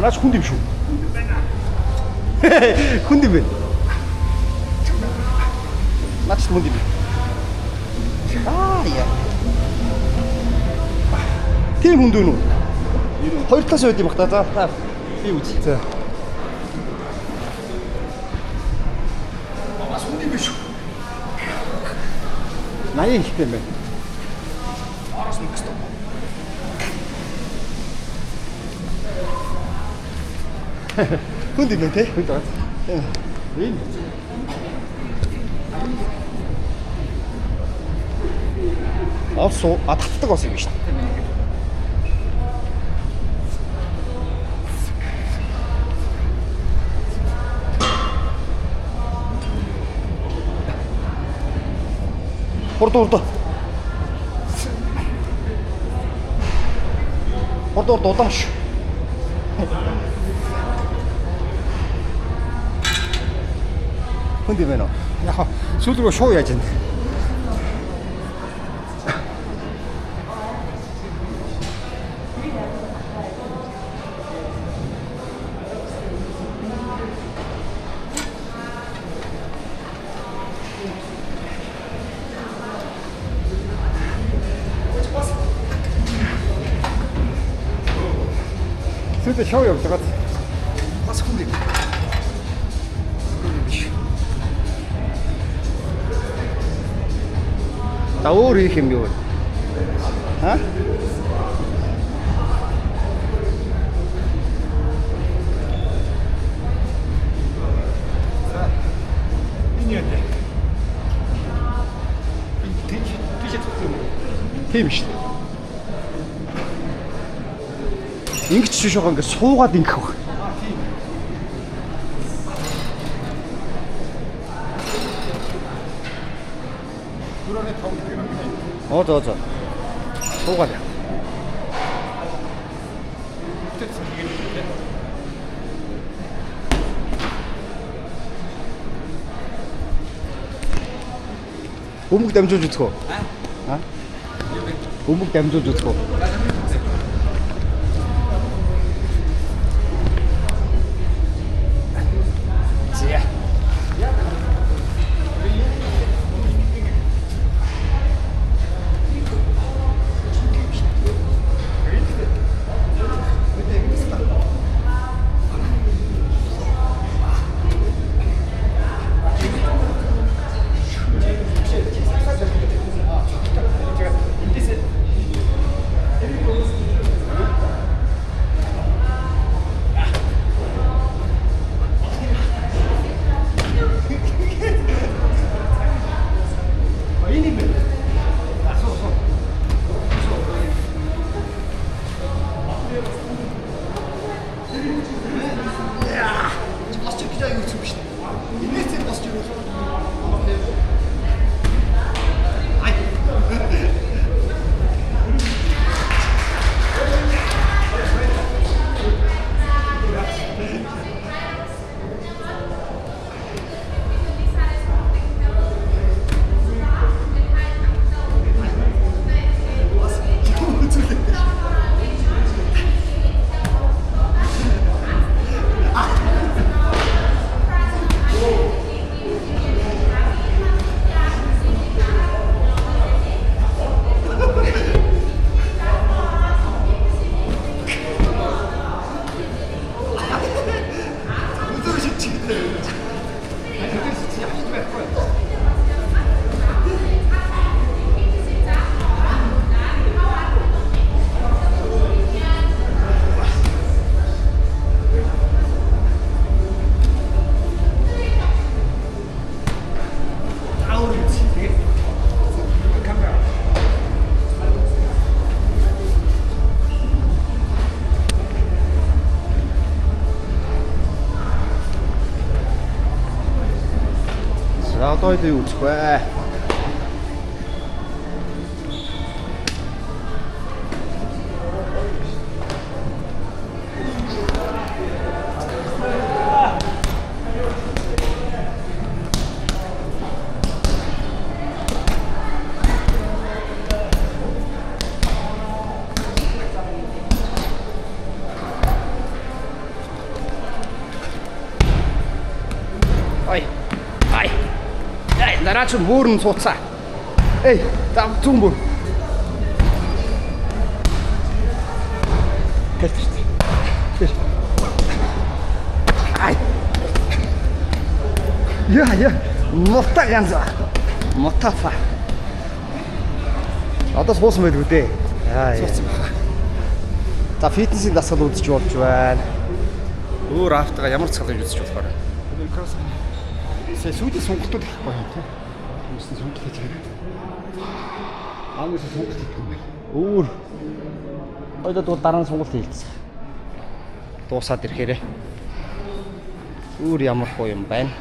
Наач хүн юм шүү. Хүн юм байна. Наач хүн юм. Яа. Тийм хүн дүү нүү. Хоёр талаас байд юм бах та. За би үз. За. Бас хүн юм шүү. Наяа ихтэй юм байна. Араас нь гэсэн. Хүн юм бэ? Хүн даа. Энэ. Also татдаг бас юм шүү дээ. Хурд. Хурд удааш. Хүн юм байна уу? Яг сүүл рүү шуу яаж байна? Сүүл шуу явуулдаг. Бас хүн юм. Өөр их юм юу? Ха? Инээдэ. Тийм шүү дээ. Ингэж шишоогоо ингэ суугаад ингэх баг. За. Суугаад яа. Өмг дамжуулж үзэх үү? Аа? Өмг дамжуулж үзэх үү? Одоо юу үзэх вэ? Мараач мөрн сууцаа. Эй, зам зүүн бүр. Кэт. Ай. Я. Мота ганза. Мотафа. Одоо суусан байлгүй дээ. Суусан байна. За фитнесийн дасгал үзэж болж байна. Өөр автага ямар цалгаж үзэж болохоор. Сүүлийн сонголтууд ихгүй юм тийм. Хүмүүсийн сонголт хийж байгаа. Аамаас сонголт хийх юм байна. Өөр. Ойдод дараа нь сонголт хийлцсэн. Дуусаад ирэхээрээ. Өөр ямар хоо юм байна.